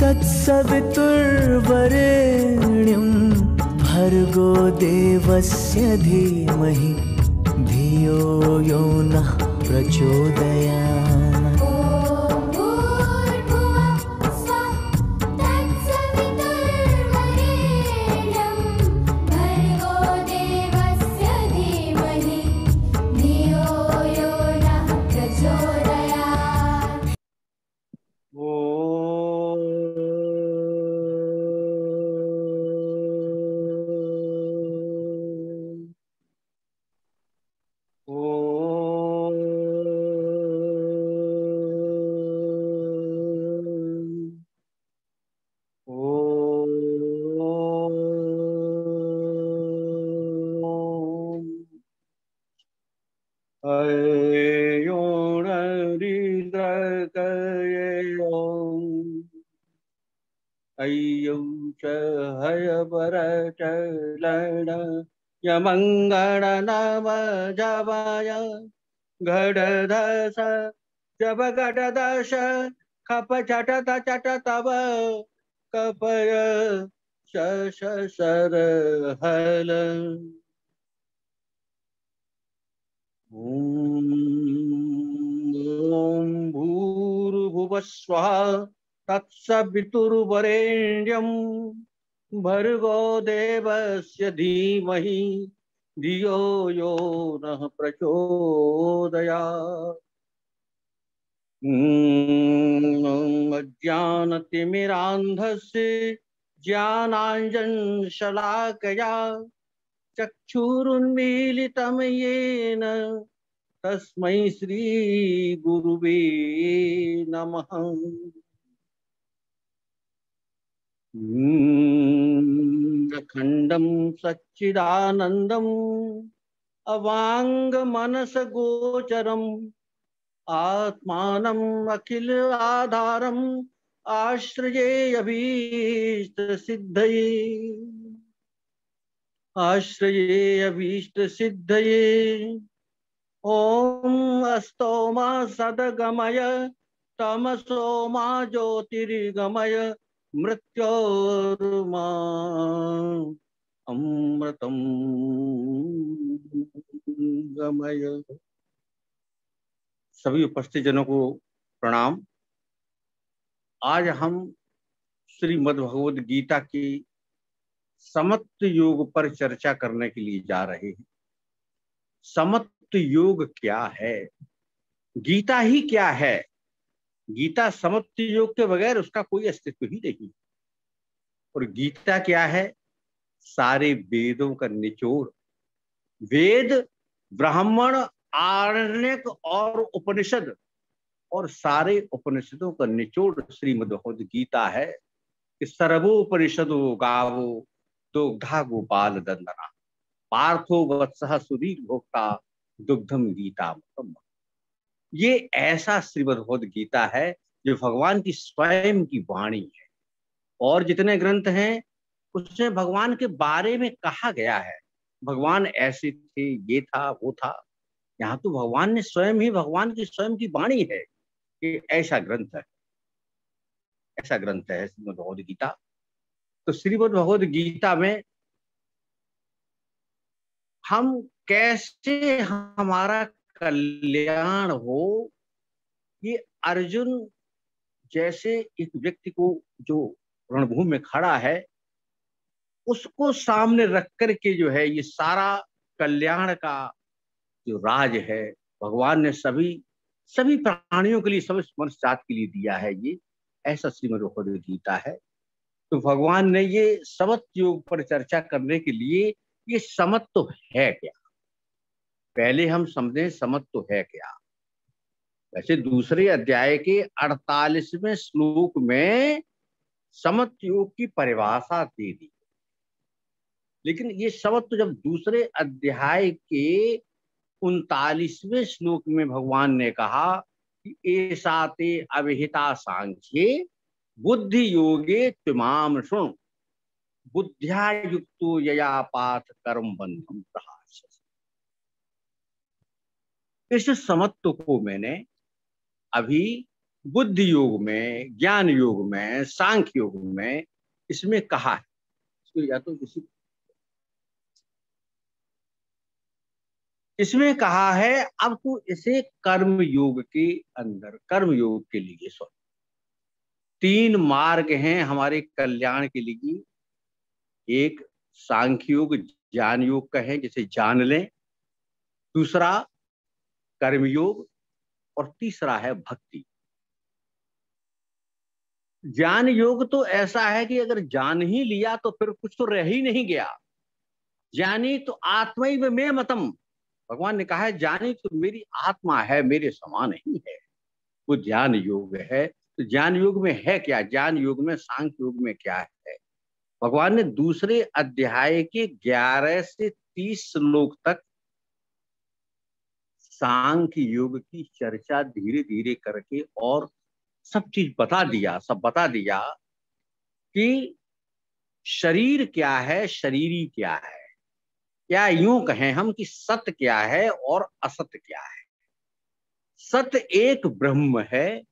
तत्सवितुर्वरेण्यं भर्गो देवस्य धीमहि धियो यो नः प्रचोदयात्। यमंगल नव जवय गडधस जब गडदश खप चटत चट तब कपय शश सर हल। ओम भूर्भुवस्वः तत्सवितुर्वरेण्यं भर्गो देवस्य धीमहि धियो यो नः प्रचोदयात्। अज्ञानतिमिरान्धस्य ज्ञानाञ्जनशलाकया चक्षुरुन्मीलितं येन तस्मै श्रीगुरुवे नमः। अखण्डं सच्चिदानन्दम् अवाङ्गमनसगोचरम् आत्मानम् अखिल आधारम् आश्रये अभीष्टसिद्धये ओम अस्तोमा सदगमय तमसोमा ज्योतिर्गमय मृत्योर्मा अमृतं गमय। सभी उपस्थित जनों को प्रणाम। आज हम श्रीमद् भगवद गीता की समत्व योग पर चर्चा करने के लिए जा रहे हैं। समत्व योग क्या है, गीता ही क्या है? गीता समत्व योग के बगैर उसका कोई अस्तित्व ही नहीं। और गीता क्या है? सारे वेदों का निचोड़। वेद, ब्राह्मण, आरण्यक और उपनिषद, और सारे उपनिषदों का निचोड़ श्रीमद् भगवद गीता है कि सर्वोपनिषदो गावो दुग्धा गोपाल दंदना पार्थो वत्सः सुधीर भोक्ता दुग्धम गीता। ये ऐसा श्रीमद् भगवद गीता है जो भगवान की स्वयं की वाणी है। और जितने ग्रंथ हैं उसमें भगवान के बारे में कहा गया है, भगवान ऐसे थे, ये था, वो था। यहाँ तो भगवान ने स्वयं ही, भगवान की स्वयं की वाणी है। ये ऐसा ग्रंथ है, ऐसा ग्रंथ है श्रीमद् भगवद गीता। तो श्रीमद् भगवद गीता में हम कैसे हमारा कल्याण हो, ये अर्जुन जैसे एक व्यक्ति को जो रणभूमि में खड़ा है उसको सामने रख कर के जो है ये सारा कल्याण का जो राज है भगवान ने सभी प्राणियों के लिए, सभी मनुष्य जात के लिए दिया है। ये ऐसा श्रीमद् भगवद गीता है। तो भगवान ने ये समत्व योग पर चर्चा करने के लिए, ये समत्व है क्या, पहले हम समझें समत्व है क्या। वैसे दूसरे अध्याय के 48वें श्लोक में समत्व योग की परिभाषा दे दी, लेकिन ये समत्व जब दूसरे अध्याय के 39वें श्लोक में भगवान ने कहा कि ऐसा ते अविहिता सांख्ये बुद्धि योगे त्विमाम शृणु बुद्ध्या युक्तो यया पाथ कर्म बंधम प्रहास्यसि। इस समत्व को मैंने अभी बुद्धि योग में, ज्ञान योग में, सांख्य योग में इसमें कहा है। इसको या तो इसमें कहा है, अब तू इसे कर्म योग के अंदर, कर्म योग के लिए सोच। 3 मार्ग हैं हमारे कल्याण के लिए। एक सांख्य योग, ज्ञान योग कहें, जिसे जान लें। दूसरा कर्म योग, और तीसरा है भक्ति। ज्ञान योग तो ऐसा है कि अगर जान ही लिया तो फिर कुछ तो रह ही नहीं गया। ज्ञानी तो आत्मैव में मतम, भगवान ने कहा है ज्ञानी तो मेरी आत्मा है, मेरे समान ही है। वो ज्ञान योग है। तो ज्ञान योग में है क्या, ज्ञान योग में, सांख्य योग में क्या है? भगवान ने दूसरे अध्याय के 11 से 30 श्लोक तक सांख्य योग की चर्चा धीरे धीरे करके और सब चीज बता दिया, सब बता दिया कि शरीर क्या है, शरीरी क्या है। या यूं कहें हम कि सत्य क्या है और असत्य क्या है। सत्य एक ब्रह्म है,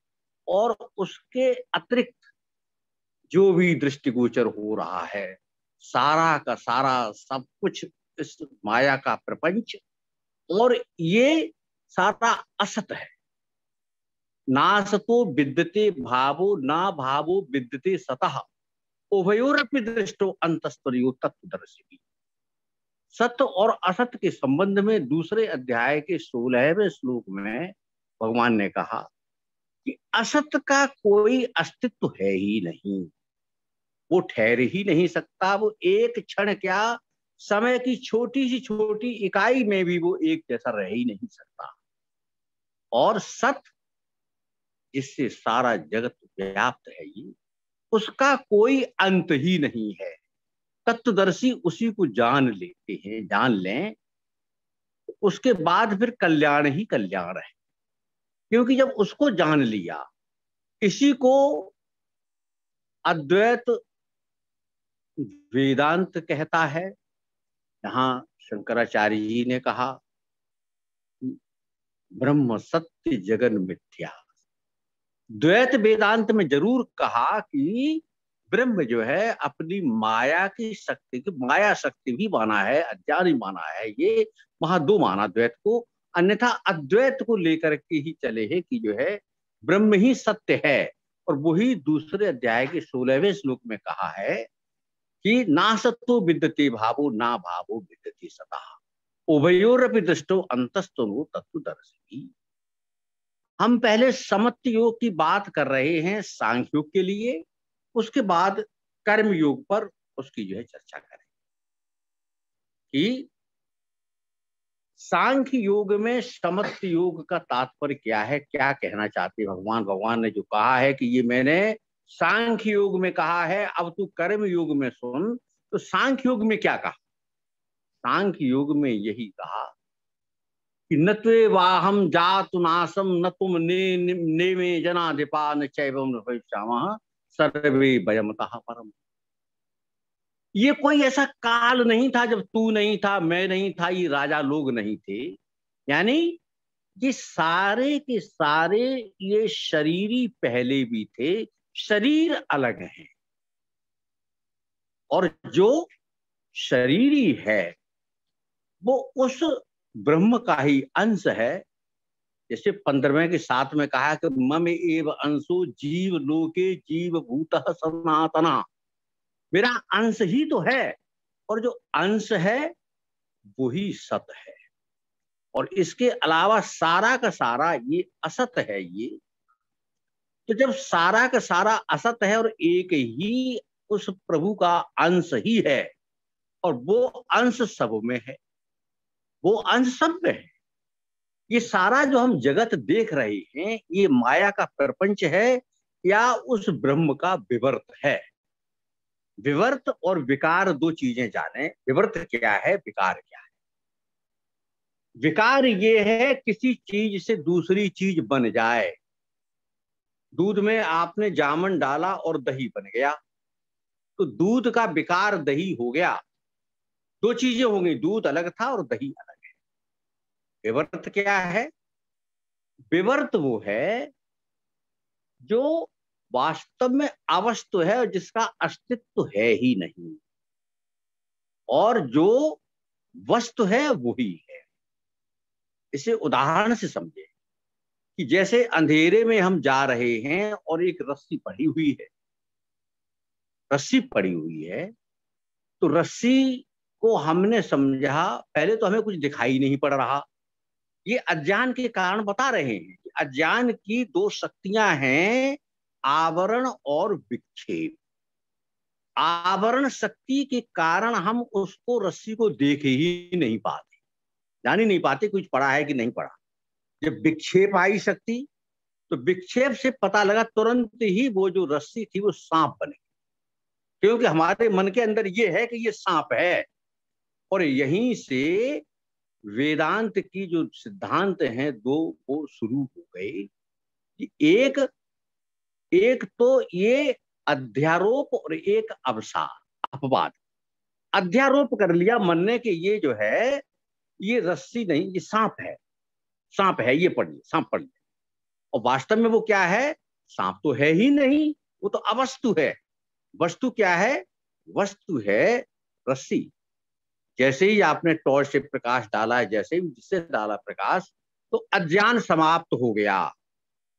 और उसके अतिरिक्त जो भी दृष्टिगोचर हो रहा है, सारा का सारा सब कुछ इस माया का प्रपंच, और ये सारा असत है। नासतो विद्यते भावो, ना भावो विद्यते सतः, उभयोरपि दृष्टो अंतस्तरयो तत्वदर्शी। सत्य और असत्य के संबंध में दूसरे अध्याय के 16वें श्लोक में भगवान ने कहा कि असत्य का कोई अस्तित्व है ही नहीं, वो ठहर ही नहीं सकता। वो एक क्षण क्या, समय की छोटी सी छोटी इकाई में भी वो एक जैसा रह ही नहीं सकता। और सत्य, जिससे सारा जगत व्याप्त है, ये उसका कोई अंत ही नहीं है। तत्वदर्शी उसी को जान लेते हैं, जान लें, उसके बाद फिर कल्याण ही कल्याण है। क्योंकि जब उसको जान लिया, इसी को अद्वैत वेदांत कहता है। यहां शंकराचार्य जी ने कहा ब्रह्म सत्य जगन मिथ्या। द्वैत वेदांत में जरूर कहा कि ब्रह्म जो है अपनी माया की शक्ति की, माया शक्ति भी माना है, अज्ञानी माना है, ये वहां दो माना द्वैत को। अन्यथा अद्वैत को लेकर के ही चले हैं कि जो है ब्रह्म ही सत्य है। और वही दूसरे अध्याय के 16वें श्लोक में कहा है कि ना सत्तो विद्यते भावो, ना भावो विद्यते सतः, उभयोरपि दृष्टो अंतस्तनो तत्वदर्शी। हम पहले समत्व योग की बात कर रहे हैं सांख्य योग के लिए, उसके बाद कर्म योग पर उसकी जो है चर्चा करें कि सांख्य योग में समत्व योग का तात्पर्य क्या है, क्या कहना चाहते भगवान। भगवान ने जो कहा है कि ये मैंने सांख्य योग में कहा है, अब तू कर्म योग में सुन। तो सांख्य योग में क्या कहा? सांख्य योग में यही कहा कि न त्वे वाहम जातु नासम, न तुम ने में जनाधिपा, न चैवम न भविष्यामः, सर्वे वयमतः परम। ये कोई ऐसा काल नहीं था जब तू नहीं था, मैं नहीं था, ये राजा लोग नहीं थे। यानी ये सारे के सारे ये शरीरी पहले भी थे, शरीर अलग है। और जो शरीरी है वो उस ब्रह्म का ही अंश है। जैसे 15वें के 7 में कहा कि मम एव अंशो जीव लोके जीव भूतः सनातना, मेरा अंश ही तो है, और जो अंश है वही सत है, और इसके अलावा सारा का सारा ये असत है। ये तो जब सारा का सारा असत है और एक ही उस प्रभु का अंश ही है, और वो अंश सब में है, वो अंश सब में है। ये सारा जो हम जगत देख रहे हैं, ये माया का प्रपंच है या उस ब्रह्म का विवर्त है? विवर्त और विकार दो चीजें जाने। विवर्त क्या है, विकार क्या है? विकार ये है किसी चीज से दूसरी चीज बन जाए। दूध में आपने जामन डाला और दही बन गया, तो दूध का विकार दही हो गया। दो चीजें हो गई, दूध अलग था और दही अलग है। विवर्त क्या है? विवर्त वो है जो वास्तव में अवस्तु है और जिसका अस्तित्व है ही नहीं, और जो वस्तु है वही है। इसे उदाहरण से समझे कि जैसे अंधेरे में हम जा रहे हैं और एक रस्सी पड़ी हुई है, रस्सी पड़ी हुई है, तो रस्सी को हमने समझा, पहले तो हमें कुछ दिखाई नहीं पड़ रहा। ये अज्ञान के कारण बता रहे हैं कि अज्ञान की दो शक्तियां हैं, आवरण और विक्षेप। आवरण शक्ति के कारण हम उसको, रस्सी को देख ही नहीं पाते, जान ही नहीं पाते कुछ पड़ा है कि नहीं पड़ा। जब विक्षेप आई शक्ति, तो विक्षेप से पता लगा तुरंत ही वो जो रस्सी थी वो सांप बने, क्योंकि हमारे मन के अंदर ये है कि ये सांप है। और यहीं से वेदांत की जो सिद्धांत हैं दो, वो शुरू हो गए कि एक तो ये अध्यारोप और एक अपवाद। अध्यारोप कर लिया मन ने कि ये जो है ये रस्सी नहीं, ये सांप है, सांप है, ये पढ़िए, सांप पढ़िए। और वास्तव में वो क्या है? सांप तो है ही नहीं, वो तो अवस्तु है। वस्तु क्या है? वस्तु है रस्सी। जैसे ही आपने टॉर्च से प्रकाश डाला है, जैसे ही जिससे डाला प्रकाश, तो अज्ञान समाप्त हो गया,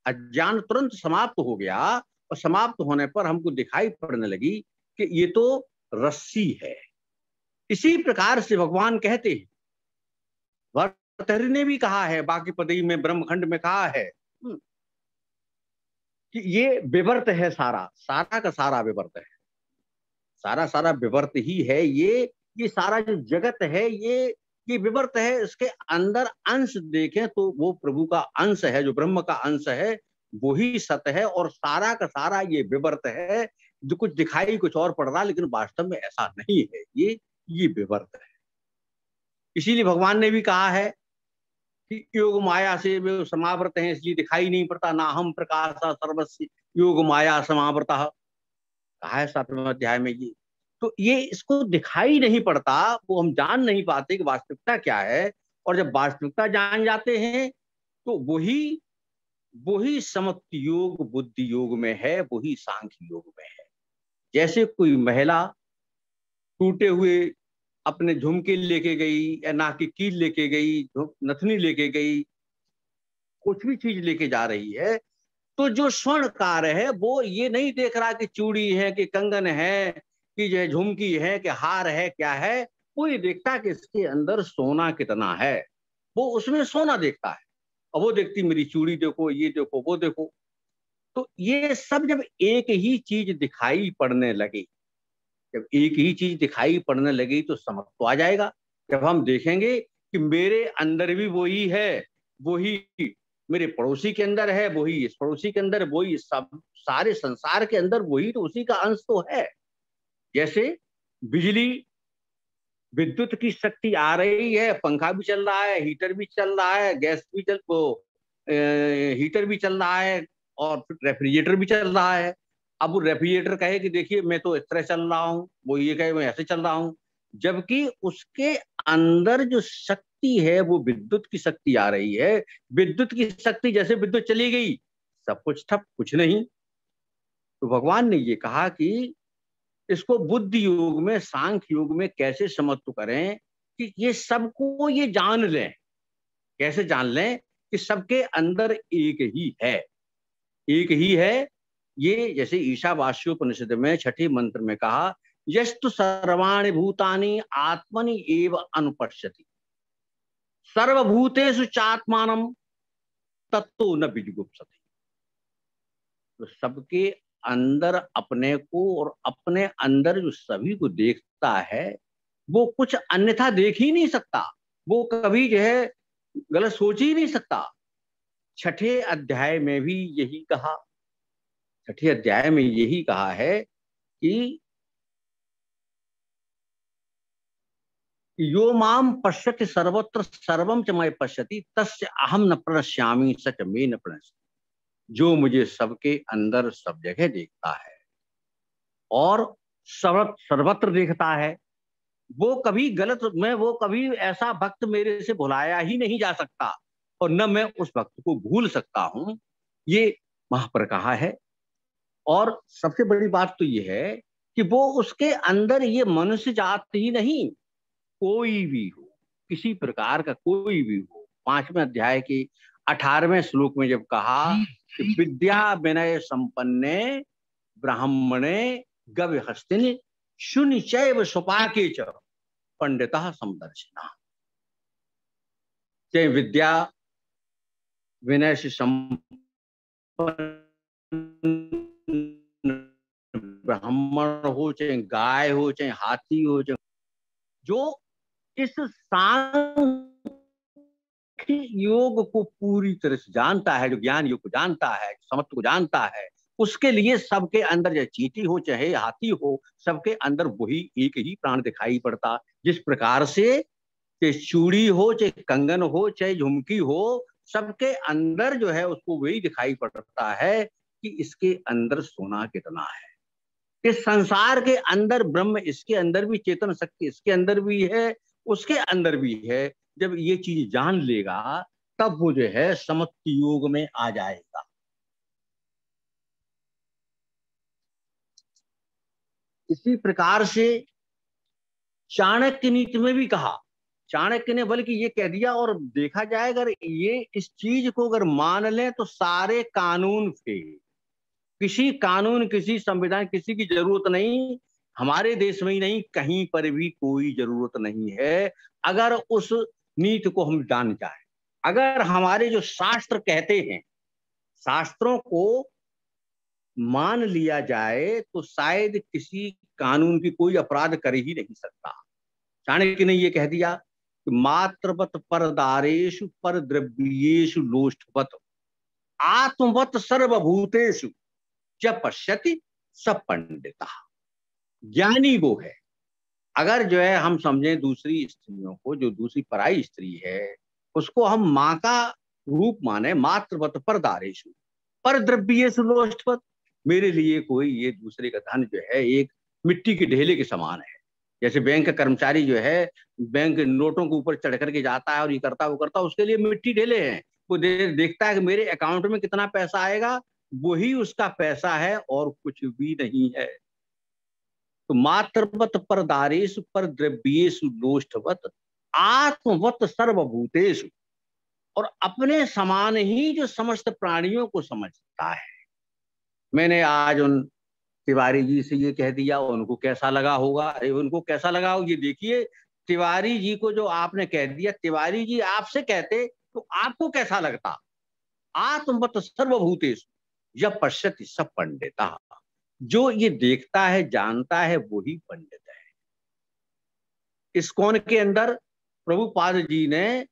अज्ञान तुरंत समाप्त हो गया। और समाप्त होने पर हमको दिखाई पड़ने लगी कि ये तो रस्सी है। इसी प्रकार से भगवान कहते हैं, भर्तृहरि ने भी कहा है, बाकी पदई में ब्रह्मखंड में कहा है कि ये विवर्त है, सारा का सारा विवर्त है, सारा विवर्त ही है। ये सारा जो जगत है ये विवर्त है। इसके अंदर अंश देखें तो वो प्रभु का अंश है, जो ब्रह्म का अंश है वही सत्य है, और सारा का सारा ये विवर्त है। जो कुछ दिखाई कुछ और पड़ रहा, लेकिन वास्तव में ऐसा नहीं है, ये विवर्त है। इसीलिए भगवान ने भी कहा है कि योग माया से वे समावृत हैं, इसलिए दिखाई नहीं पड़ता। ना हम प्रकाश सर्वस्य योग माया समावृतः, कहा है 7वें अध्याय में। ये तो ये इसको दिखाई नहीं पड़ता, वो हम जान नहीं पाते कि वास्तविकता क्या है। और जब वास्तविकता जान जाते हैं तो वही समत्व योग बुद्धि योग में है, वही सांख्य योग में है। जैसे कोई महिला टूटे हुए अपने झुमके लेके गई, या नाक की कील लेके गई, नथनी लेके गई, कुछ भी चीज लेके जा रही है, तो जो स्वर्णकार है वो ये नहीं देख रहा कि चूड़ी है कि कंगन है कि जो झुमकी है कि हार है, क्या है। वो ये देखता कि इसके अंदर सोना कितना है, वो उसमें सोना देखता है। और वो देखती मेरी चूड़ी देखो, ये देखो, वो देखो। तो ये सब जब एक ही चीज दिखाई पड़ने लगी, जब एक ही चीज दिखाई पड़ने लगी तो समझ तो आ जाएगा। जब हम देखेंगे कि मेरे अंदर भी वही है, वही मेरे पड़ोसी के अंदर है, वही इस पड़ोसी के अंदर, वही सब सारे संसार के अंदर वही, तो उसी का अंश तो है। जैसे बिजली, विद्युत की शक्ति आ रही है, पंखा भी चल रहा है, हीटर भी चल रहा है, गैस भी हीटर भी चल रहा है, और रेफ्रिजरेटर भी चल रहा है। अब वो रेफ्रिजरेटर कहे कि देखिए मैं तो इस तरह चल रहा हूँ, वो ये कहे मैं ऐसे चल रहा हूँ, जबकि उसके अंदर जो शक्ति है वो विद्युत की शक्ति आ रही है। विद्युत की शक्ति, जैसे विद्युत चली गई सब कुछ ठप, कुछ नहीं। तो भगवान ने ये कहा कि इसको बुद्धि योग में, सांख्य योग में कैसे समत्व करें कि ये सबको ये जान लें। कैसे जान लें? कि सबके अंदर एक ही है, एक ही है। ये जैसे ईशावास्योपनिषद में 6ठे मंत्र में कहा, यस्तु सर्वाणि भूतानि आत्मनि एव अनुपश्यति सर्वभूतेषु चात्मानं तत्तो न विजुगुप्सति। तो सबके अंदर अपने को, और अपने अंदर जो सभी को देखता है, वो कुछ अन्यथा देख ही नहीं सकता, वो कभी जो है गलत सोच ही नहीं सकता। 6ठे अध्याय में भी यही कहा, 6ठे अध्याय में यही कहा है कि यो माम पश्यति सर्वत्र सर्वम च मय पश्यति तस्य अहम न प्रणश्यामि सच में न प्रणश्यामि। जो मुझे सबके अंदर सब जगह देखता है और सर्वत्र देखता है, वो कभी गलत में, वो कभी ऐसा भक्त मेरे से भुलाया ही नहीं जा सकता, और न मैं उस भक्त को भूल सकता हूं। ये वहां पर कहा है। और सबसे बड़ी बात तो ये है कि वो उसके अंदर ये मनुष्य जात ही नहीं, कोई भी हो, किसी प्रकार का कोई भी हो, 5वें अध्याय के 18वें श्लोक में जब कहा कि विद्या विनय संपन्ने ब्राह्मणे गव्य हस्तिनि शून्य चैव सुपाके च पंडिता समदर्शिना। चाहे विद्या विनय से संपन्न ब्राह्मण हो, चाहे गाय हो, चाहे हाथी हो, चाहे जो इस सांख्य योग को पूरी तरह से जानता है, जो ज्ञान योग को जानता है, समत्व को जानता है, उसके लिए सबके अंदर चाहे चींटी हो चाहे हाथी हो, सबके अंदर वही एक ही प्राण दिखाई पड़ता। जिस प्रकार से चाहे चूड़ी हो, चाहे कंगन हो, चाहे झुमकी हो, सबके अंदर जो है उसको वही दिखाई पड़ता है कि इसके अंदर सोना कितना है। इस संसार के अंदर ब्रह्म, इसके अंदर भी चेतन शक्ति, इसके अंदर भी है, उसके अंदर भी है। जब ये चीज जान लेगा तब वो जो है समत्व योग में आ जाएगा। इसी प्रकार से चाणक्य नीति में भी कहा, चाणक्य ने बल्कि ये कह दिया, और देखा जाए अगर ये इस चीज को अगर मान लें तो सारे कानून फेल, किसी कानून, किसी संविधान, किसी की जरूरत नहीं। हमारे देश में ही नहीं, कहीं पर भी कोई जरूरत नहीं है। अगर उस नीति को हम जान जाए, अगर हमारे जो शास्त्र कहते हैं, शास्त्रों को मान लिया जाए तो शायद किसी कानून की कोई अपराध कर ही नहीं सकता। चाणक्य ने ये कह दिया कि मात्रवत परदारेषु पर द्रव्येषु लोष्ठवत आत्मवत सर्वभूतेषु जब पश्यति सब पंडिता। ज्ञानी वो है, अगर जो है हम समझें दूसरी स्त्रियों को, जो दूसरी पराई स्त्री है उसको हम माँ का रूप माने, मात्रवत परदारेषु पर द्रव्येषु लोष्ठवत, मेरे लिए कोई ये दूसरे का धन जो है एक मिट्टी के ढेले के समान है। जैसे बैंक का कर्मचारी जो है बैंक नोटों के ऊपर चढ़ करके जाता है और ये करता वो करता, उसके लिए मिट्टी ढेले हैं। वो देखता है कि मेरे अकाउंट में कितना पैसा आएगा, वही उसका पैसा है और कुछ भी नहीं है। तो मात्रवत परदारेषु पर द्रव्येषु लोष्ठवत आत्मवत सर्वभूतेषु, और अपने समान ही जो समस्त प्राणियों को समझता है। मैंने आज उन तिवारी जी से ये कह दिया, उनको कैसा लगा होगा? अरे उनको कैसा लगा हो ये देखिए, तिवारी जी को जो आपने कह दिया, तिवारी जी आपसे कहते तो आपको कैसा लगता? आत्मवत सर्वभूतेषु यह पश्यति सब पंडिता, जो ये देखता है जानता है वही पंडित है। इस्कॉन के अंदर प्रभुपाद जी ने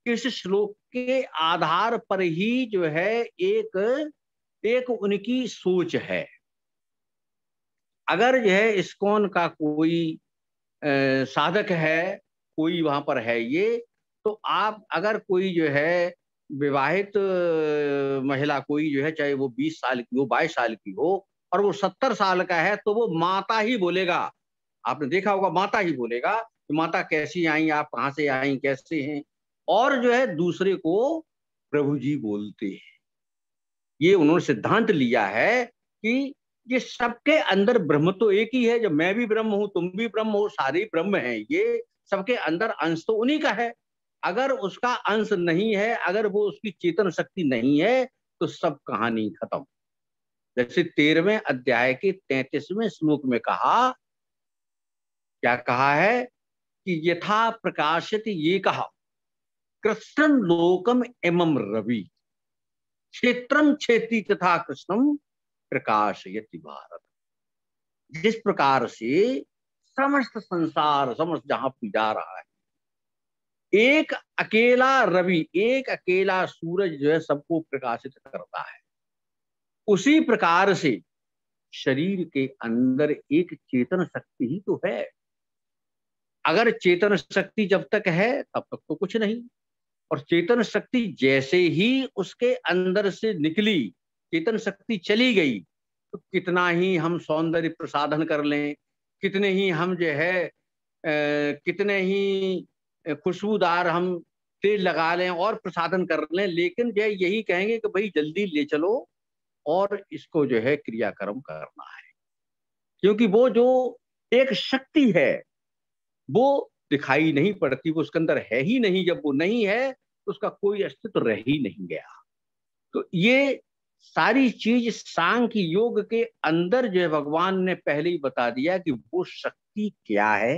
इस श्लोक के आधार पर ही जो है एक उनकी सोच है। अगर यह इस्कॉन का कोई साधक है, कोई वहां पर है ये, तो आप अगर कोई जो है विवाहित महिला कोई जो है, चाहे वो 20 साल की हो, 22 साल की हो, और वो 70 साल का है, तो वो माता ही बोलेगा। आपने देखा होगा, माता ही बोलेगा कि माता कैसी आई, आप कहाँ से आई, कैसे हैं। और जो है दूसरे को प्रभु जी बोलते हैं। ये उन्होंने सिद्धांत लिया है कि ये सबके अंदर ब्रह्म तो एक ही है। जब मैं भी ब्रह्म हूं, तुम भी ब्रह्म हो, सारे ब्रह्म हैं, ये सबके अंदर अंश तो उन्हीं का है। अगर उसका अंश नहीं है, अगर वो उसकी चेतन शक्ति नहीं है, तो सब कहानी खत्म। जैसे 13वें अध्याय के 33वें श्लोक में कहा, क्या कहा है कि यथा प्रकाशित ये कहा कृष्णम लोकम एमं रवि क्षेत्रम क्षेत्री तथा कृष्णम प्रकाशयति भारत। जिस प्रकार से समस्त संसार, समस्त जहां भी जा रहा है, एक अकेला रवि, एक अकेला सूरज जो है सबको प्रकाशित करता है, उसी प्रकार से शरीर के अंदर एक चेतन शक्ति ही तो है। अगर चेतन शक्ति जब तक है तब तक तो कुछ नहीं, और चेतन शक्ति जैसे ही उसके अंदर से निकली, चेतन शक्ति चली गई, तो कितना ही हम सौंदर्य प्रसाधन कर लें, कितने ही हम जो है कितने ही खुशबूदार हम तेल लगा लें और प्रसाधन कर लें, लेकिन जो यही कहेंगे कि भाई जल्दी ले चलो, और इसको जो है क्रियाक्रम करना है, क्योंकि वो जो एक शक्ति है वो दिखाई नहीं पड़ती, वो उसके अंदर है ही नहीं। जब वो नहीं है तो उसका कोई अस्तित्व रह ही नहीं गया। तो ये सारी चीज सांख्य योग के अंदर जो है भगवान ने पहले ही बता दिया कि वो शक्ति क्या है।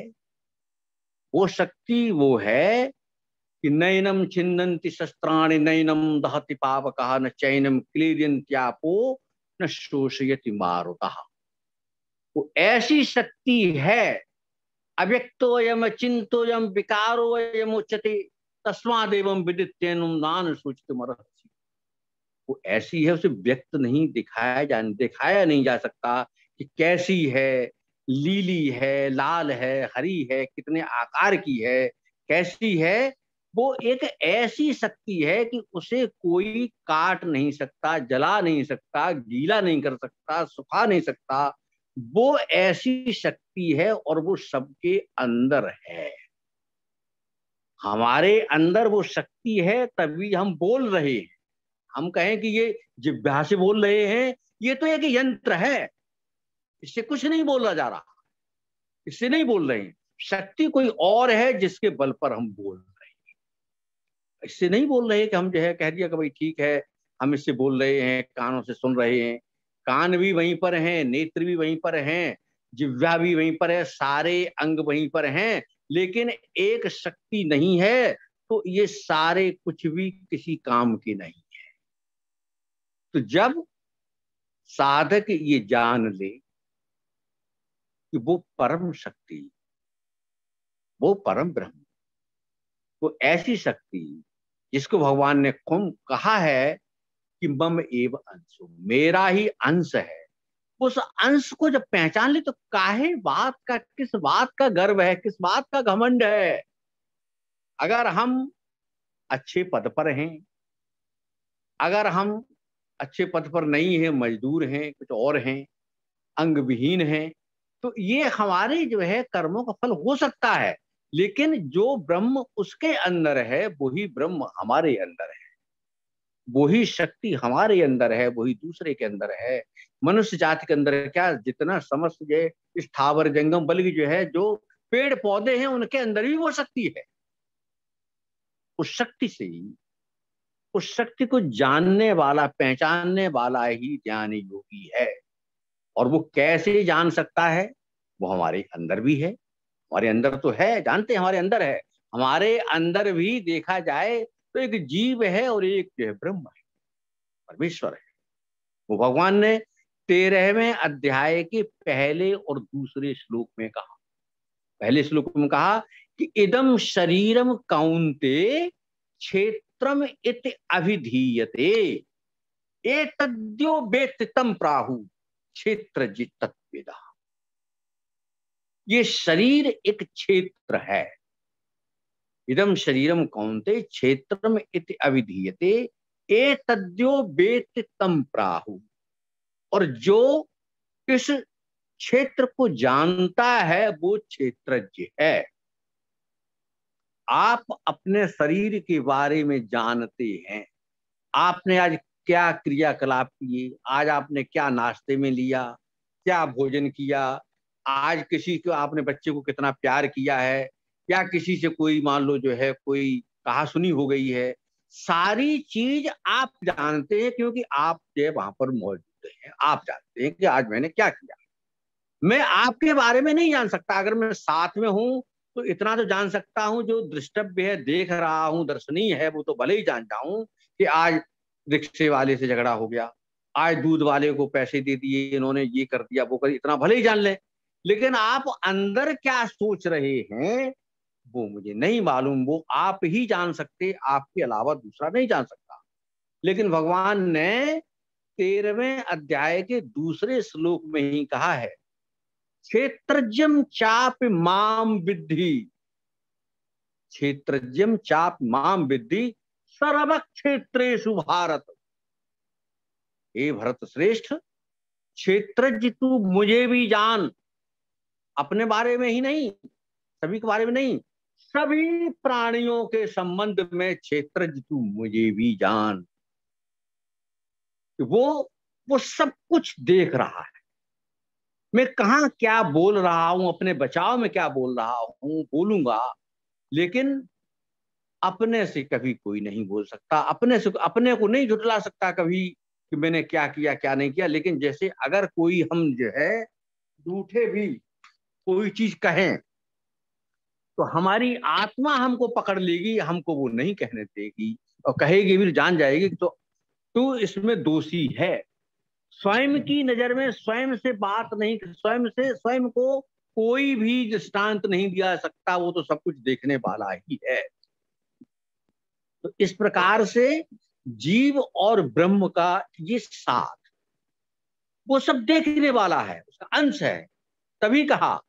वो शक्ति वो है कि नैनम छिन्नन्ति शस्त्राणि नैनम दहति पावकः न चैनम क्लीदन्त्यापो न शोषयति मारुतः। वो ऐसी शक्ति है, अव्यक्तोयम अचिंतोयम विकारोयम उच्यते तस्मादेवं विदित्येनं नान सूचितमर्हसि। वो ऐसी है, उसे व्यक्त नहीं दिखाया नहीं जा सकता कि कैसी है, लीली है, लाल है, हरी है, कितने आकार की है, कैसी है। वो एक ऐसी शक्ति है कि उसे कोई काट नहीं सकता, जला नहीं सकता, गीला नहीं कर सकता, सुखा नहीं सकता। वो ऐसी शक्ति है और वो सबके अंदर है। हमारे अंदर वो शक्ति है तभी हम बोल रहे हैं। हम कहें कि ये जिह्वा से बोल रहे हैं, ये तो एक यंत्र है, इससे कुछ नहीं बोला जा रहा, इससे नहीं बोल रहे हैं। शक्ति कोई और है जिसके बल पर हम बोल रहे हैं। इससे नहीं बोल रहे कि हम जो है कह दिया कि भाई ठीक है हम इससे बोल रहे हैं, कानों से सुन रहे हैं। कान भी वहीं पर हैं, नेत्र भी वहीं पर हैं, जिह्वा भी वहीं पर है, सारे अंग वहीं पर हैं, लेकिन एक शक्ति नहीं है। तो ये सारे कुछ भी किसी काम के नहीं है। तो जब साधक ये जान ले कि वो परम शक्ति, वो परम ब्रह्म, वो ऐसी शक्ति जिसको भगवान ने खुद कहा है कि मम एव अंशो, मेरा ही अंश है। उस अंश को जब पहचान ले तो काहे बात का, किस बात का गर्व है, किस बात का घमंड है। अगर हम अच्छे पद पर हैं, अगर हम अच्छे पद पर नहीं हैं, मजदूर हैं, कुछ और हैं, अंग विहीन हैं, तो ये हमारे जो है कर्मों का फल हो सकता है। लेकिन जो ब्रह्म उसके अंदर है वही ब्रह्म हमारे अंदर है, वही शक्ति हमारे अंदर है, वही दूसरे के अंदर है। मनुष्य जाति के अंदर क्या, जितना समस्त जो स्थावर जंगम बल्कि जो है जो पेड़ पौधे हैं उनके अंदर भी वो शक्ति है। उस शक्ति से ही, उस शक्ति को जानने वाला, पहचानने वाला ही ज्ञानी योगी है। और वो कैसे जान सकता है? वो हमारे अंदर भी है, हमारे अंदर तो है, जानते हैं हमारे अंदर है। हमारे अंदर भी देखा जाए तो एक जीव है और एक जो है ब्रह्म है, परमेश्वर है। वो भगवान ने 13वें अध्याय के पहले और दूसरे श्लोक में कहा। पहले श्लोक में कहा कि इदम शरीरम कौन्ते क्षेत्रम इति अभिधीयते एतद्यो वेत्ति तं प्राहु क्षेत्रज्ञ तत्विदः। ये शरीर एक क्षेत्र है। इदम शरीरम कौन्ते क्षेत्रम इति अभिधीयते एतद्यो वेत्ति तं प्राहु। और जो इस क्षेत्र को जानता है वो क्षेत्रज्ञ है। आप अपने शरीर के बारे में जानते हैं। आपने आज क्या क्रियाकलाप किए, आज आपने क्या नाश्ते में लिया, क्या भोजन किया, आज किसी को आपने बच्चे को कितना प्यार किया है, या किसी से कोई मान लो जो है कोई कहा सुनी हो गई है। सारी चीज आप जानते हैं क्योंकि आप जो वहां पर मौजूद हैं। आप जानते हैं कि आज मैंने क्या किया। मैं आपके बारे में नहीं जान सकता। अगर मैं साथ में हूं तो इतना तो जान सकता हूं, जो दृष्टव्य है, देख रहा हूं, दर्शनीय है, वो तो भले ही जान जाऊं कि आज रिक्शे वाले से झगड़ा हो गया, आज दूध वाले को पैसे दे दिए, इन्होंने ये कर दिया, वो कर, इतना भले ही जान ले। लेकिन आप अंदर क्या सोच रहे हैं वो मुझे नहीं मालूम। वो आप ही जान सकते, आपके अलावा दूसरा नहीं जान सकता। लेकिन भगवान ने 13वें अध्याय के दूसरे श्लोक में ही कहा है, क्षेत्रज्ञम चाप माम विद्धि, क्षेत्रज्ञम चाप माम विद्धि सर्व क्षेत्रेषु भारत। हे भरत श्रेष्ठ, क्षेत्रज्ञ तू मुझे भी जान। अपने बारे में ही नहीं, सभी के बारे में नहीं, सभी प्राणियों के संबंध में क्षेत्रज्ञ तू मुझे भी जान। वो वो सब कुछ देख रहा है। मैं कहाँ क्या बोल रहा हूं, अपने बचाव में क्या बोल रहा हूं, बोलूंगा, लेकिन अपने से कभी कोई नहीं बोल सकता, अपने से अपने को नहीं झुठला सकता कभी कि मैंने क्या किया क्या नहीं किया। लेकिन जैसे अगर कोई हम जो है झूठे भी कोई चीज कहें तो हमारी आत्मा हमको पकड़ लेगी, हमको वो नहीं कहने देगी और कहेगी भी, जान जाएगी तो तू इसमें दोषी है। स्वयं की नजर में स्वयं से बात नहीं, स्वयं से स्वयं को कोई भी दृष्टांत नहीं दिया सकता, वो तो सब कुछ देखने वाला ही है। तो इस प्रकार से जीव और ब्रह्म का ये साथ, वो सब देखने वाला है, उसका अंश है। तभी कहा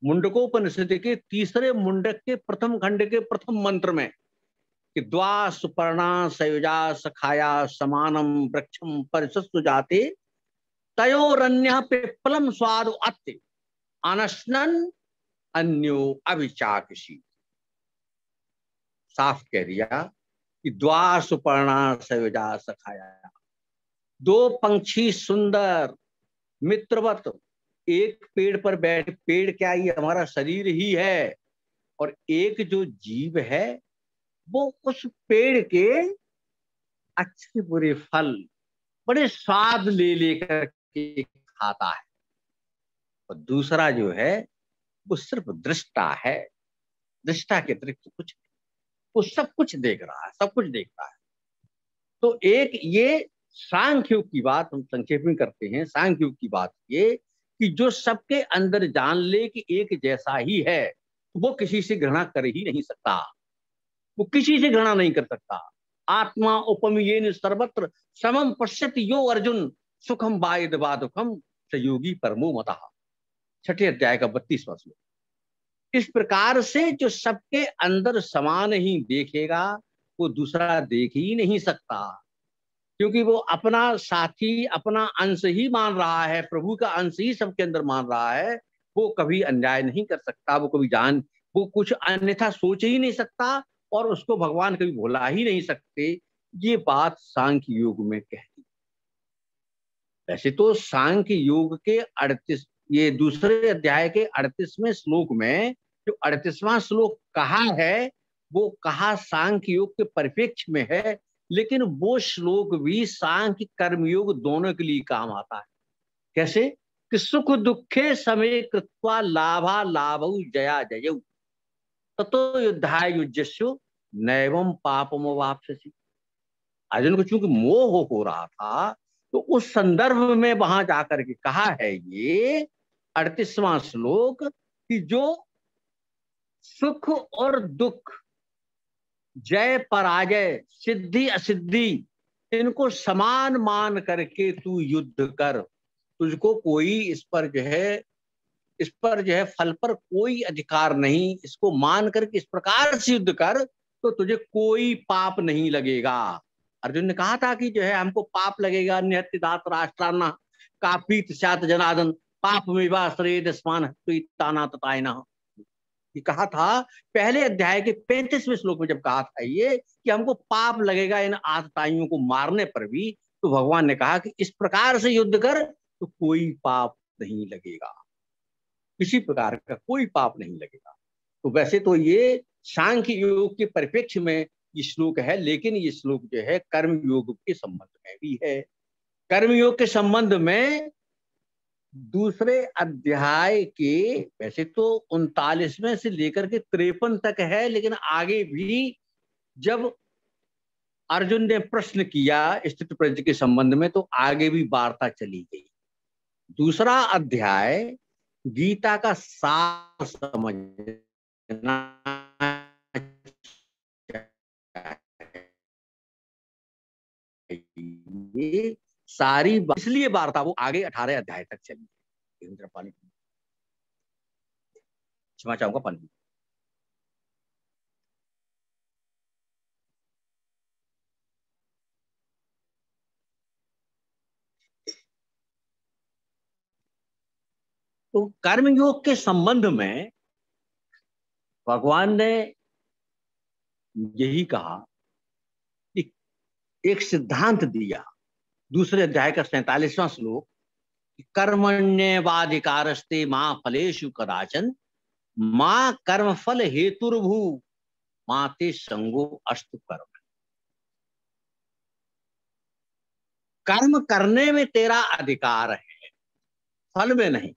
मुंडकोपनिषद के तीसरे मुंडक के प्रथम खंड के प्रथम मंत्र में कि द्वा सुपर्णा सयुजा सखाया समानम वृक्षम परिशस्तु जाते तयोरन्य पिप्पलम स्वाद अत्य अनशनन अन्यो अविचाकशी। साफ कह दिया कि द्वा सुपर्णा सयुजा सखाया, दो पंछी सुंदर मित्रवत एक पेड़ पर बैठ, पेड़ क्या, ये हमारा शरीर ही है, और एक जो जीव है वो उस पेड़ के अच्छे बुरे फल बड़े स्वाद ले लेकर के खाता है, और दूसरा जो है वो सिर्फ दृष्टा है, दृष्टा के अतिरिक्त कुछ नहीं, वो सब कुछ देख रहा है, सब कुछ देखता है। तो एक ये सांख्य योग की बात हम संक्षेप में करते हैं। सांख्य योग की बात ये कि जो सबके अंदर जान ले कि एक जैसा ही है, वो किसी से घृणा कर ही नहीं सकता, वो किसी से घृणा नहीं कर सकता। आत्मा उपमीयेन सर्वत्र समम पश्यति यो अर्जुन सुखम वायद वा दुखम सयोगी परमो मतः। छठे अध्याय का 32वां श्लोक। इस प्रकार से जो सबके अंदर समान ही देखेगा, वो दूसरा देख ही नहीं सकता, क्योंकि वो अपना साथी अपना अंश ही मान रहा है, प्रभु का अंश ही सबके अंदर मान रहा है। वो कभी अन्याय नहीं कर सकता, वो कभी वो कुछ अन्यथा सोच ही नहीं सकता, और उसको भगवान कभी भुला ही नहीं सकते। ये बात सांख्य योग में कहती। वैसे तो सांख्य योग के 38, ये दूसरे अध्याय के 38वें श्लोक में जो 38वां श्लोक कहा है, वो कहा सांख्य योग के परिप्रेक्ष्य में है, लेकिन वो श्लोक भी सांख्य कर्मयोग दोनों के लिए काम आता है। कैसे कि सुख दुखे समय कृत्वा लाभा लाभौ जया जयौ ततो युद्धाय युज्यस्यो नैवं पापम वाप्स्यसि। अर्जुन को चूंकि मोह हो रहा था, तो उस संदर्भ में वहां जाकर के कहा है ये 38वां श्लोक कि जो सुख और दुख, जय पराजय, सिद्धि असिद्धि, इनको समान मान करके तू युद्ध कर। तुझको कोई इस पर जो है फल पर कोई अधिकार नहीं, इसको मान करके इस प्रकार से युद्ध कर तो तुझे कोई पाप नहीं लगेगा। अर्जुन ने कहा था कि जो है हमको पाप लगेगा, निहत्य दात राष्ट्राना कापीत स्यात् जनार्दन पाप में श्रेयस्मान ताना ततायना। ये कहा था पहले अध्याय के 35वें श्लोक में, जब कहा था ये कि हमको पाप लगेगा इन आतताइयों को मारने पर भी, तो भगवान ने कहा कि इस प्रकार से युद्ध कर तो कोई पाप नहीं लगेगा, किसी प्रकार का कोई पाप नहीं लगेगा। तो वैसे तो ये सांख्य योग के परिप्रेक्ष्य में ये श्लोक है, लेकिन ये श्लोक जो है कर्म योग के संबंध में भी है। कर्म योग के संबंध में दूसरे अध्याय के वैसे तो 39वें से लेकर के 53 तक है, लेकिन आगे भी जब अर्जुन ने प्रश्न किया स्थिति प्रज्ञ के संबंध में, तो आगे भी वार्ता चली गई। दूसरा अध्याय गीता का सार समझना ये सारी, इसलिए वार्ता वो आगे 18 अध्याय तक चली। पानी क्षमा चाहूंगा, पानी। तो कर्मयोग के संबंध में भगवान ने यही कहा कि एक सिद्धांत दिया दूसरे अध्याय का 47वां श्लोक, कर्मण्येवाधिकारस्ते मां फलेषु कदाचन मां कर्म फल हेतुर्भू मां ते संगो अस्तु कर्म। कर्म करने में तेरा अधिकार है, फल में नहीं।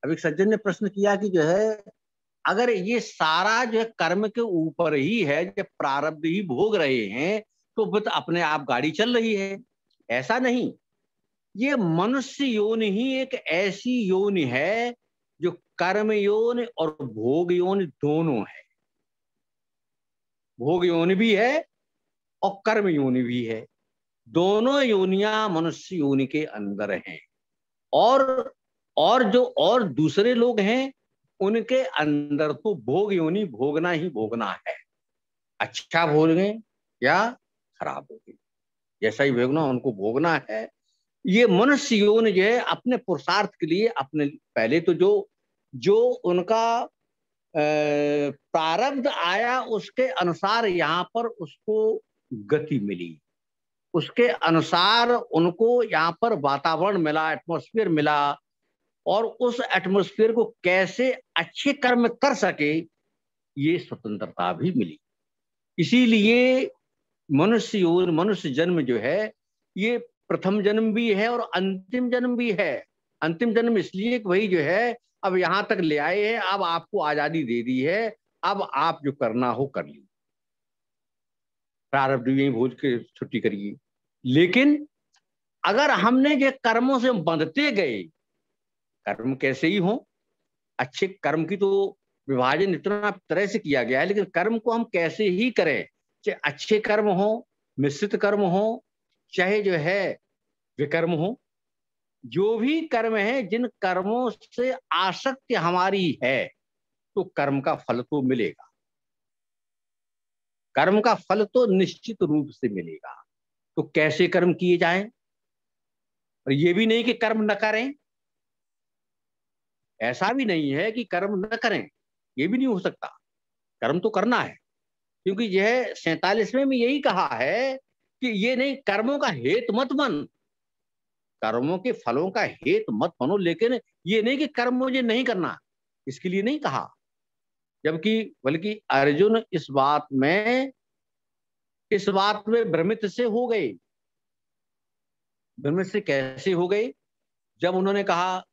अभी सज्जन ने प्रश्न किया कि जो है अगर ये सारा जो है कर्म के ऊपर ही है, जब प्रारब्ध ही भोग रहे हैं तो बस अपने आप गाड़ी चल रही है। ऐसा नहीं, ये मनुष्य योनि ही एक ऐसी योनि है जो कर्म योनि और भोग योनि दोनों है। भोग योनि भी है और कर्म योनि भी है, दोनों योनियां मनुष्य योनि के अंदर हैं। और जो और दूसरे लोग हैं उनके अंदर तो भोग योनि भोगना ही भोगना है, अच्छा भोगे या खराब भोगे, जैसा ही भोगना उनको भोगना है। ये मनुष्य योनि जो है अपने पुरुषार्थ के लिए अपने पहले तो जो उनका प्रारब्ध आया उसके अनुसार यहाँ पर उसको गति मिली, उसके अनुसार उनको यहाँ पर वातावरण मिला, एटमॉस्फेयर मिला, और उस एटमॉस्फेयर को कैसे अच्छे कर्म कर सके ये स्वतंत्रता भी मिली। इसीलिए मनुष्य जन्म जो है ये प्रथम जन्म भी है और अंतिम जन्म भी है। अंतिम जन्म इसलिए कि वही जो है अब यहां तक ले आए हैं, अब आपको आजादी दे दी है, अब आप जो करना हो कर लीजिए, प्रारब्ध यही भोज के छुट्टी करिए। लेकिन अगर हमने जो कर्मों से बंधते गए, कर्म कैसे ही हो, अच्छे कर्म की तो विभाजन इतना तरह से किया गया है, लेकिन कर्म को हम कैसे ही करें, चाहे अच्छे कर्म हो, मिश्रित कर्म हो, चाहे जो है विकर्म हो, जो भी कर्म है, जिन कर्मों से आसक्ति हमारी है तो कर्म का फल तो मिलेगा, कर्म का फल तो निश्चित रूप से मिलेगा। तो कैसे कर्म किए जाएं, और ये भी नहीं कि कर्म न करें, ऐसा भी नहीं है कि कर्म न करें, ये भी नहीं हो सकता, कर्म तो करना है। क्योंकि यह 47वें में यही कहा है कि ये नहीं कर्मों का हेतु मत बन, कर्मों के फलों का हेतु मत बनो, लेकिन ये नहीं कि कर्म मुझे नहीं करना, इसके लिए नहीं कहा। जबकि बल्कि अर्जुन इस बात में भ्रमित से हो गए। भ्रमित से कैसे हो गए? जब उन्होंने कहा,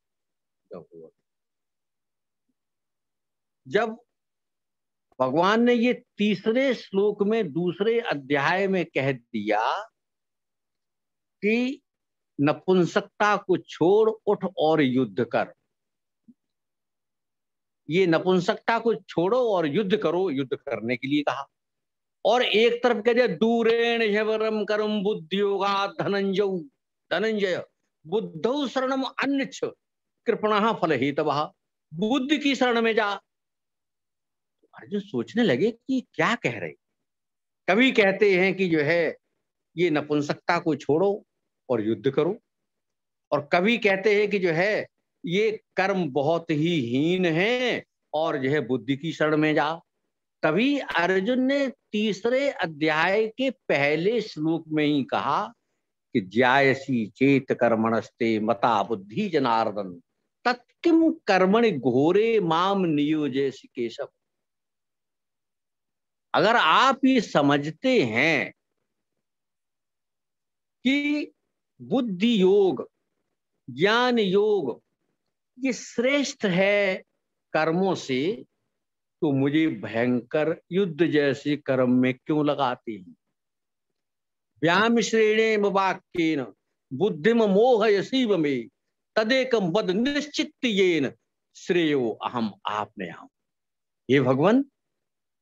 जब भगवान ने ये तीसरे श्लोक में दूसरे अध्याय में कह दिया कि नपुंसकता को छोड़ उठ और युद्ध कर, ये नपुंसकता को छोड़ो और युद्ध करो, युद्ध करने के लिए कहा। और एक तरफ कह दिया दूरेण ह्यवरम कर्म बुद्धियोगा धनंजय बुद्धौ शरणम अन्यच्छ कृपणः फल हेतवः, बुद्धि की शरण में जा। अर्जुन सोचने लगे कि क्या कह रहे, कभी कहते हैं कि जो है ये नपुंसकता को छोड़ो और युद्ध करो, और कभी कहते हैं कि जो है ये कर्म बहुत ही हीन है और जो है बुद्धि की शरण में जा। तभी अर्जुन ने तीसरे अध्याय के पहले श्लोक में ही कहा कि ज्यायसी चेत कर्मणस्ते मता बुद्धि जनार्दन तत्किम कर्मणि घोरे माम नियोजयसि केशव। अगर आप ये समझते हैं कि बुद्धि योग, ज्ञान योग ये श्रेष्ठ है कर्मों से, तो मुझे भयंकर युद्ध जैसे कर्म में क्यों लगाते हैं? व्याम श्रेणे वाक्येन बुद्धिम मोहयसीव में तदेकम बद निश्चित श्रेयो अहम आपने हम। ये भगवान,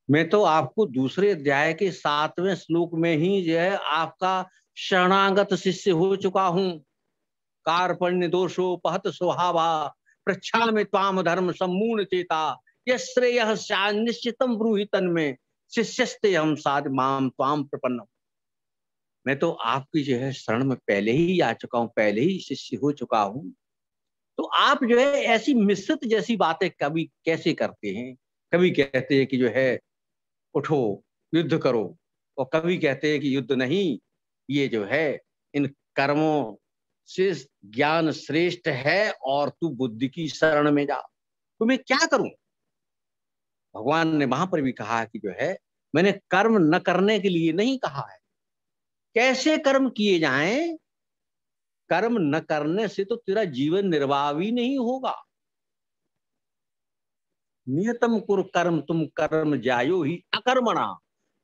मैं तो आपको दूसरे अध्याय के 7वें श्लोक में ही जो है आपका शरणागत शिष्य हो चुका हूं। कार्पण्य दोषो पहत स्वभावा पृच्छा में त्वाम धर्म सम्मूर्ण चेता यश्रेयः निश्चितम ब्रूहि तन्मे शिष्यस्ते हम साध माम त्वाम प्रपन्नम। मैं तो आपकी जो है शरण में पहले ही आ चुका हूं, पहले ही शिष्य हो चुका हूं। तो आप जो है ऐसी मिश्रित जैसी बातें कभी कैसे करते हैं? कभी कहते हैं कि जो है उठो युद्ध करो, और कभी कहते हैं कि युद्ध नहीं, ये जो है इन कर्मों से ज्ञान श्रेष्ठ है और तू बुद्धि की शरण में जा। तो मैं क्या करूं? भगवान ने वहां पर भी कहा कि जो है मैंने कर्म न करने के लिए नहीं कहा है। कैसे कर्म किए जाएं? कर्म न करने से तो तेरा जीवन निर्वाह भी नहीं होगा। नियतम कुरु कर्म तुम कर्म जायो ही अकर्मणा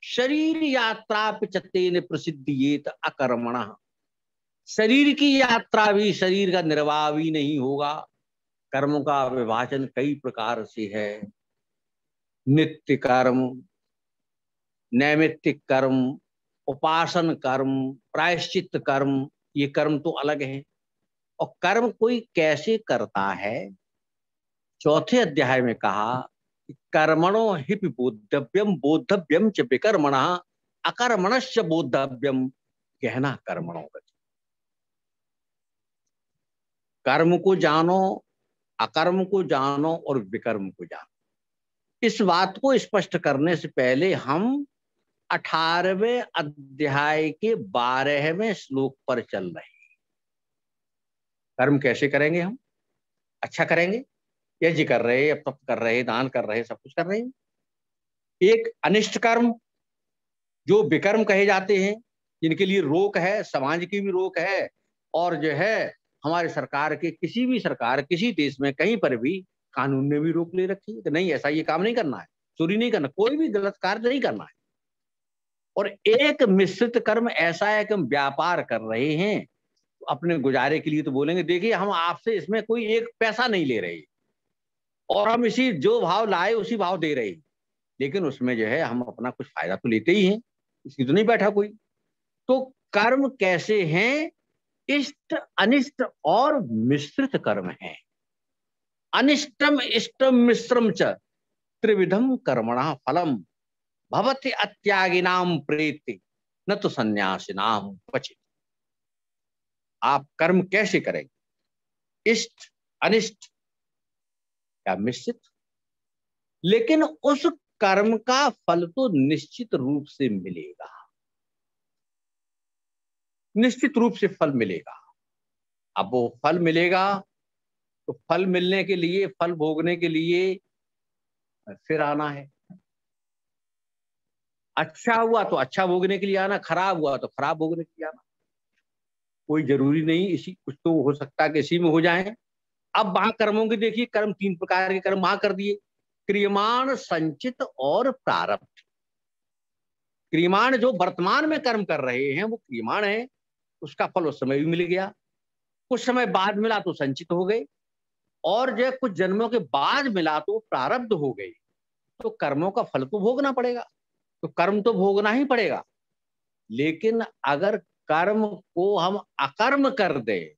शरीर यात्रा पिचतेन प्रसिद्धियेत अकर्मणा। शरीर की यात्रा भी, शरीर का निर्वाह भी नहीं होगा। कर्मों का विभाजन कई प्रकार से है। नित्य कर्म, नैमित्तिक कर्म, उपासन कर्म, प्रायश्चित कर्म, ये कर्म तो अलग है। और कर्म कोई कैसे करता है? चौथे अध्याय में कहा कि कर्मणो हि बोद्धव्यम बोद्धव्यम च विकर्मणः अकर्मणश्च बोद्धव्यम गहना कर्मणो गति। कर्म को जानो, अकर्म को जानो और विकर्म को जानो। इस बात को स्पष्ट करने से पहले हम 18वें अध्याय के 12वें श्लोक पर चल रहे हैं। कर्म कैसे करेंगे हम? अच्छा करेंगे, यज्ञ कर रहे, अब तप कर रहे, दान कर रहे, सब कुछ कर रहे हैं। एक अनिष्ट कर्म जो विकर्म कहे जाते हैं, जिनके लिए रोक है, समाज की भी रोक है और जो है हमारे सरकार के, किसी भी सरकार किसी देश में कहीं पर भी कानून ने भी रोक ले रखी है कि नहीं ऐसा ये काम नहीं करना है, चोरी नहीं करना, कोई भी गलत कार्य नहीं करना है। और एक मिश्रित कर्म ऐसा है कि हम व्यापार कर रहे हैं तो अपने गुजारे के लिए तो बोलेंगे देखिए हम आपसे इसमें कोई एक पैसा नहीं ले रहे और हम इसी जो भाव लाए उसी भाव दे रहे हैं, लेकिन उसमें जो है हम अपना कुछ फायदा तो लेते ही हैं, इसकी तो नहीं बैठा कोई। तो कर्म कैसे हैं? इष्ट, अनिष्ट और मिश्रित कर्म है। अनिष्टम इष्टम मिश्रम च त्रिविधम कर्मणा फलम भवति अत्यागिनाम प्रेति न तो सन्यासिनाम क्वचित। आप कर्म कैसे करेंगे? इष्ट, अनिष्ट या मिश्रित, लेकिन उस कर्म का फल तो निश्चित रूप से मिलेगा, निश्चित रूप से फल मिलेगा। अब वो फल मिलेगा तो फल मिलने के लिए, फल भोगने के लिए फिर आना है। अच्छा हुआ तो अच्छा भोगने के लिए आना, खराब हुआ तो खराब भोगने के लिए आना। कोई जरूरी नहीं इसी, कुछ तो हो सकता है कि इसी में हो जाए। अब वहां कर्मों की देखिए, कर्म 3 प्रकार के कर्म वहां कर दिए, क्रियमाण, संचित और प्रारब्ध। क्रियमाण जो वर्तमान में कर्म कर रहे हैं वो क्रियमाण है, उसका फल उस समय भी मिल गया, कुछ समय बाद मिला तो संचित हो गए, और जो कुछ जन्मों के बाद मिला तो प्रारब्ध हो गए। तो कर्मों का फल तो भोगना पड़ेगा, तो कर्म तो भोगना ही पड़ेगा। लेकिन अगर कर्म को हम अकर्म कर दे,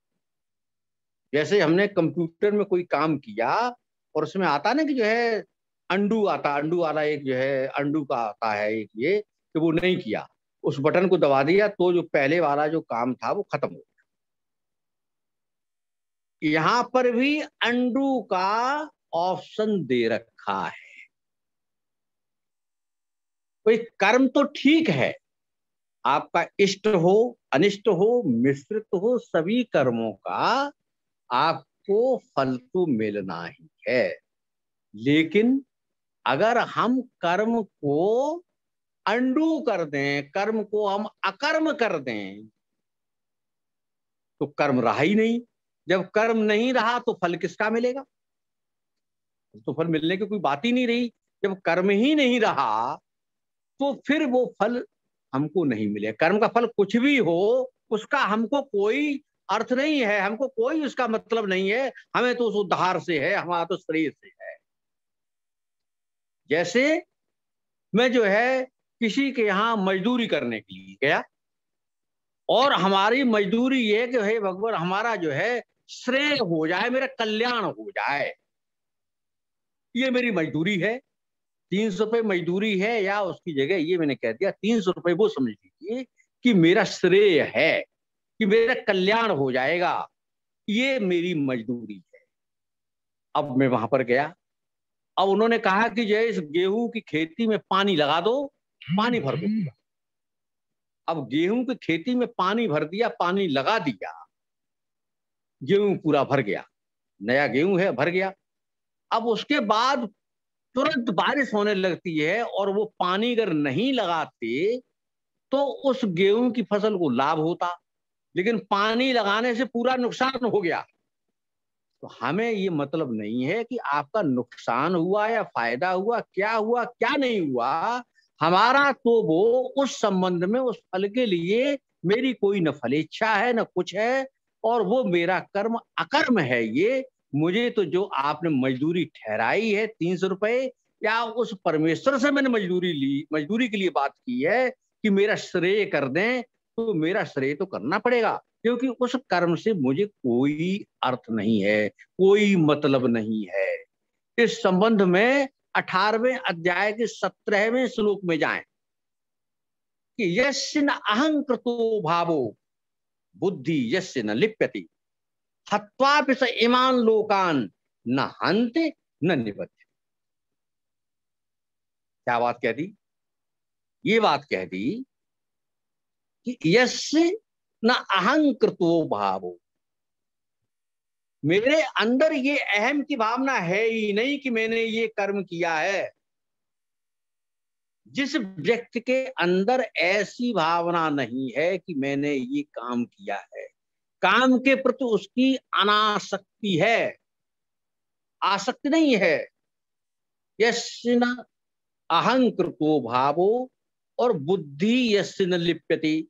जैसे हमने कंप्यूटर में कोई काम किया और उसमें आता ना कि जो है अंडू आता, अंडू वाला एक जो है अंडू का आता है एक, ये कि वो नहीं किया, उस बटन को दबा दिया तो जो पहले वाला जो काम था वो खत्म हो गया। यहां पर भी अंडू का ऑप्शन दे रखा है। कोई कर्म तो ठीक है, आपका इष्ट हो, अनिष्ट हो, मिश्रित हो, सभी कर्मों का आपको फल तो मिलना ही है। लेकिन अगर हम कर्म को अंडू कर दें, कर्म को हम अकर्म कर दें, तो कर्म रहा ही नहीं। जब कर्म नहीं रहा तो फल किसका मिलेगा? तो फल मिलने की कोई बात ही नहीं रही। जब कर्म ही नहीं रहा तो फिर वो फल हमको नहीं मिले। कर्म का फल कुछ भी हो उसका हमको कोई अर्थ नहीं है, हमको कोई उसका मतलब नहीं है। हमें तो उस उद्धार से है, हमारा तो शरीर से है। जैसे मैं जो है किसी के यहां मजदूरी करने के लिए गया और हमारी मजदूरी ये कि हे भगवान हमारा जो है श्रेय हो जाए, मेरा कल्याण हो जाए, ये मेरी मजदूरी है। 300 रुपये मजदूरी है, या उसकी जगह ये मैंने कह दिया 300 रुपये वो समझ लीजिए कि मेरा श्रेय है, कि मेरा कल्याण हो जाएगा, ये मेरी मजदूरी है। अब मैं वहां पर गया, अब उन्होंने कहा कि जो इस गेहूं की खेती में पानी लगा दो, पानी भर दो। अब गेहूं की खेती में पानी भर दिया, पानी लगा दिया, गेहूं पूरा भर गया, नया गेहूं है, भर गया। अब उसके बाद तुरंत बारिश होने लगती है और वो पानी अगर नहीं लगाते तो उस गेहूं की फसल को लाभ होता, लेकिन पानी लगाने से पूरा नुकसान हो गया। तो हमें ये मतलब नहीं है कि आपका नुकसान हुआ या फायदा हुआ, क्या नहीं हुआ। हमारा तो वो उस संबंध में, उस फल के लिए मेरी कोई न फलेच्छा है न कुछ है, और वो मेरा कर्म अकर्म है। ये मुझे तो जो आपने मजदूरी ठहराई है 300 रुपए, या उस परमेश्वर से मैंने मजदूरी ली, मजदूरी के लिए बात की है कि मेरा श्रेय कर दें, तो मेरा श्रेय तो करना पड़ेगा, क्योंकि उस कर्म से मुझे कोई अर्थ नहीं है, कोई मतलब नहीं है। इस संबंध में 18वें अध्याय के 17वें श्लोक में जाएं कि यस्य न अहंकृतो भावो बुद्धि यस्य न लिप्यति हत्वापि स इमान लोकान न हन्ते न निबध्यते। क्या बात कह दी? ये बात कह दी कि यस्य न अहंकृतो भावो, मेरे अंदर ये अहम की भावना है ही नहीं कि मैंने ये कर्म किया है। जिस व्यक्ति के अंदर ऐसी भावना नहीं है कि मैंने ये काम किया है, काम के प्रति उसकी अनासक्ति है, आसक्ति नहीं है, यस्य न अहंकृतो भावो, और बुद्धि यस्य न लिप्यति,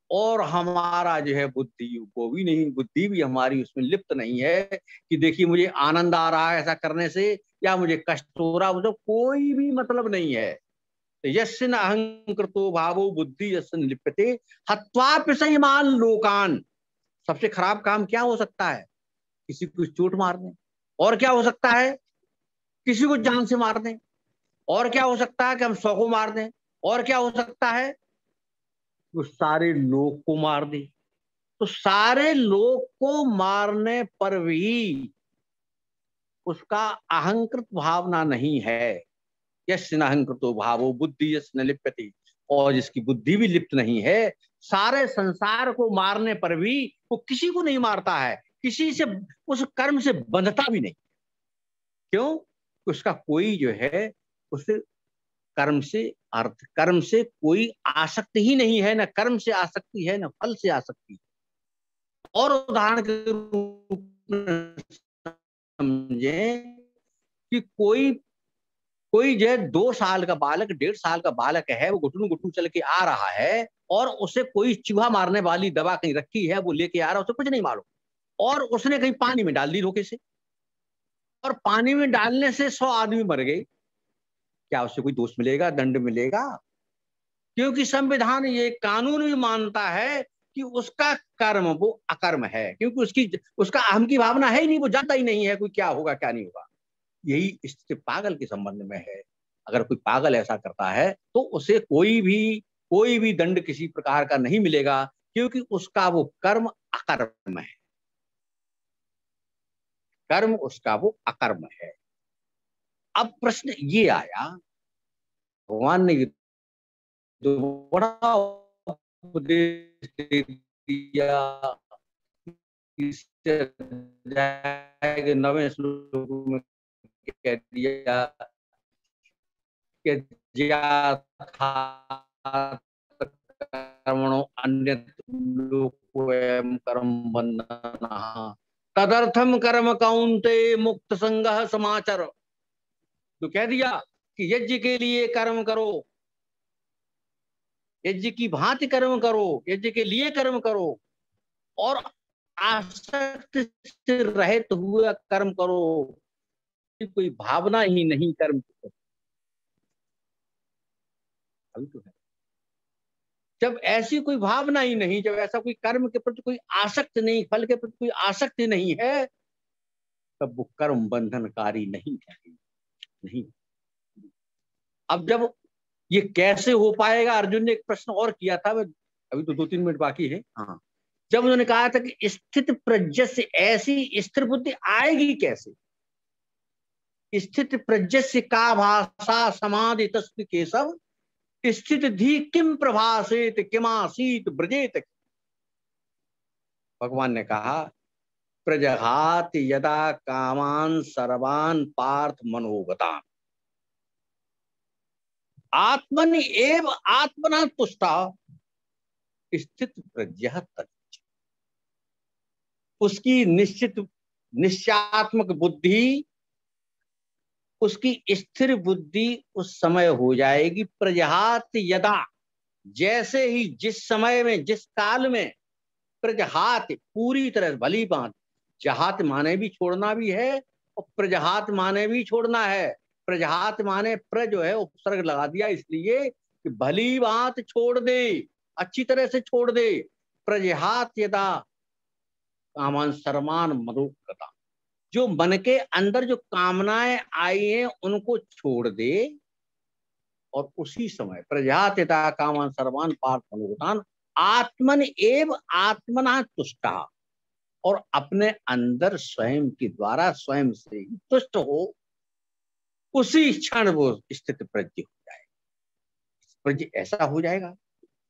और हमारा जो है बुद्धि को भी नहीं, बुद्धि भी हमारी उसमें लिप्त नहीं है कि देखिए मुझे आनंद आ रहा है ऐसा करने से या मुझे कष्ट हो रहा है, मुझे कोई भी मतलब नहीं है। तो यस्य न अहंकृतो भावो बुद्धि यस्य न लिप्यते हत्वापि स इमान लोकान। सबसे खराब काम क्या हो सकता है? किसी को चोट मार दें। और क्या हो सकता है? किसी को जान से मार दें। और क्या हो सकता है कि हम 100 को मार दें। और क्या हो सकता है? वो सारे लोग को मार दे। तो सारे लोग को मारने पर भी उसका अहंकृत भावना नहीं है। यस्य न अहंकृतो भावो बुद्धि यस्य न लिप्यति, और जिसकी बुद्धि भी लिप्त नहीं है, सारे संसार को मारने पर भी वो किसी को नहीं मारता है, किसी से उस कर्म से बंधता भी नहीं। क्यों? उसका कोई जो है उस कर्म से, अर्थ कर्म से कोई आसक्ति ही नहीं है, न कर्म से आसक्ति है न फल से आसक्ति है। और उदाहरण के रूप में समझे कि कोई जो है 2 साल का बालक, 1.5 साल का बालक है, वो घुटनों घुटनों चल के आ रहा है और उसे कोई चूहा मारने वाली दवा कहीं रखी है, वो लेके आ रहा है, उसे कुछ नहीं मालूम, और उसने कहीं पानी में डाल दी धोखे से, और पानी में डालने से 100 आदमी मर गए। क्या उससे कोई दोष मिलेगा, दंड मिलेगा? क्योंकि संविधान ये कानून भी मानता है कि उसका कर्म वो अकर्म है, क्योंकि उसका अहम की भावना है ही नहीं, वो जानता ही नहीं है कोई क्या होगा क्या नहीं होगा। यही स्थिति पागल के संबंध में है। अगर कोई पागल ऐसा करता है तो उसे कोई भी दंड किसी प्रकार का नहीं मिलेगा, क्योंकि उसका वो कर्म अकर्म है, कर्म उसका वो अकर्म है। अब प्रश्न ये आया, भगवान ने तो बड़ा उपदेश दिया, 9वें श्लोक में कह दिया कि कर्मणो अन्यत् लोकोऽयं कर्म बन्धनः तदर्थम कर्म कौन्तेय मुक्त संगः समाचर। तो कह दिया कि यज्ञ के लिए कर्म करो, यज्ञ की भांति कर्म करो, यज्ञ के लिए कर्म करो, और आसक्ति से रहित हुआ कर्म करो, कोई भावना ही नहीं कर्म की। अभी तो है, जब ऐसी कोई भावना ही नहीं, जब ऐसा कोई कर्म के प्रति कोई आसक्ति नहीं, फल के प्रति कोई आसक्ति नहीं है, तब वो कर्म बंधनकारी नहीं है, नहीं। अब जब ये कैसे हो पाएगा, अर्जुन ने एक प्रश्न और किया था, अभी तो 2-3 मिनट बाकी है। हाँ, जब उन्होंने कहा था कि स्थित प्रज्ञ से ऐसी स्थिर बुद्धि आएगी कैसे? स्थित प्रज्ञ से का भाषा समाधि तस्व केशव, स्थित धी किम प्रभासेत किमासीत ब्रजेत। भगवान ने कहा प्रजहात यदा कामान सर्वान पार्थ मनोगतान आत्मन एव आत्मना तुष्टा स्थित प्रज्ञा तच्च। उसकी निश्चयात्मक बुद्धि, उसकी स्थिर बुद्धि उस समय हो जाएगी। प्रजहात यदा, जैसे ही, जिस समय में, जिस काल में, प्रजहात पूरी तरह भली बात, जहात माने भी छोड़ना भी है और प्रजहात माने भी छोड़ना है। प्रजहात माने प्र जो है उपसर्ग लगा दिया इसलिए कि भली बात छोड़ दे, अच्छी तरह से छोड़ दे। प्रजहात यदा कामान सर्वान मनोगता, जो मन के अंदर जो कामनाएं आई हैं उनको छोड़ दे और उसी समय प्रजहात यदा कामान सर्वान पार्थ मनोगतान आत्मन एव आत्मना तुष्टा, और अपने अंदर स्वयं के द्वारा स्वयं से ही तुष्ट हो, उसी क्षण वो स्थित प्रज्ञ हो जाएगा। प्रज्ञ ऐसा हो जाएगा,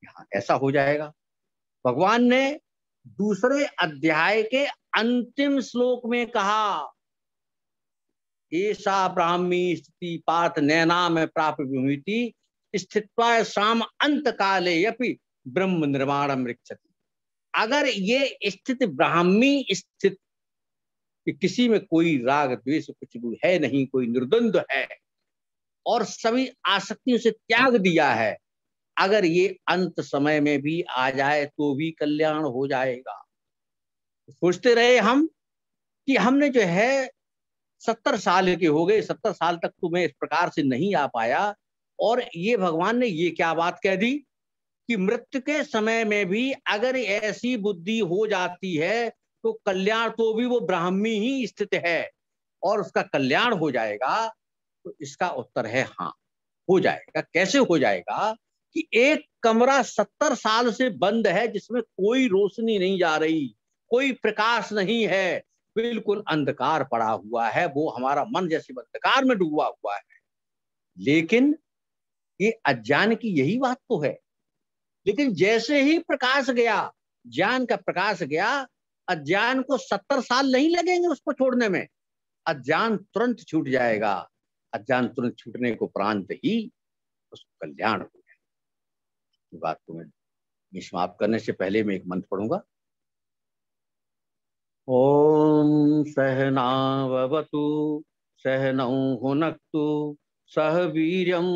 यहाँ ऐसा हो जाएगा। भगवान ने दूसरे अध्याय के अंतिम श्लोक में कहा ऐसा ब्राह्मी स्थिति पार्थ नैना में प्राप्त विमुति स्थित्वा शाम अंत काले यपि ब्रह्म निर्माणम रिक्षति। अगर ये स्थित ब्राह्मी स्थित, किसी में कोई राग द्वेष कुछ भी है नहीं, कोई निर्द्वंद्व है और सभी आसक्तियों से त्याग दिया है, अगर ये अंत समय में भी आ जाए तो भी कल्याण हो जाएगा। सोचते रहे हम कि हमने जो है 70 साल के हो गए, 70 साल तक तो मैं इस प्रकार से नहीं आ पाया, और ये भगवान ने ये क्या बात कह दी कि मृत्यु के समय में भी अगर ऐसी बुद्धि हो जाती है तो कल्याण तो भी वो ब्राह्मी ही स्थित है और उसका कल्याण हो जाएगा। तो इसका उत्तर है हाँ, हो जाएगा। कैसे हो जाएगा कि एक कमरा 70 साल से बंद है जिसमें कोई रोशनी नहीं जा रही, कोई प्रकाश नहीं है, बिल्कुल अंधकार पड़ा हुआ है, वो हमारा मन जैसे अंधकार में डूबा हुआ है। लेकिन ये अज्ञान की यही बात तो है। लेकिन जैसे ही प्रकाश गया, ज्ञान का प्रकाश गया, अज्ञान को 70 साल नहीं लगेंगे उसको छोड़ने में, अज्ञान तुरंत छूट जाएगा। अज्ञान तुरंत छूटने को उपरांत ही उसको कल्याण हो जाएगा। ये बात को मैं समाप्त करने से पहले मैं एक मंत्र पढ़ूंगा। ओम सहनावतु सहनौ भुनक्तु सह वीर्यं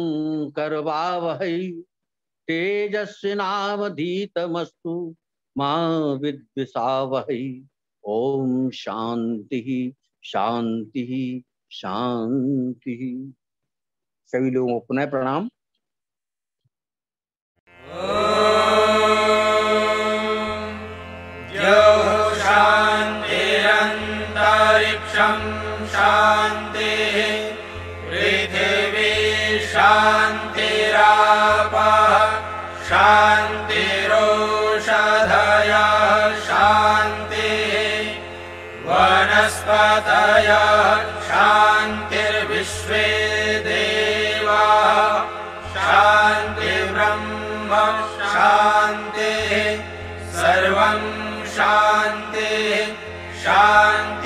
करवावहै तेजस्विनावधीतमस्तु मा विद्विषावहै। ओम शांति शांति शांति। सभी लोगों को पुनः प्रणाम। शांतिरंतरिक्षं शांतिः पृथिवी शांतिरापः शांतिरोषधयः शांतिः वनस्पतयः शांतिर्विश्वे देवाः शांतिर्ब्रह्म शांतिः सर्वं शांतिः शांति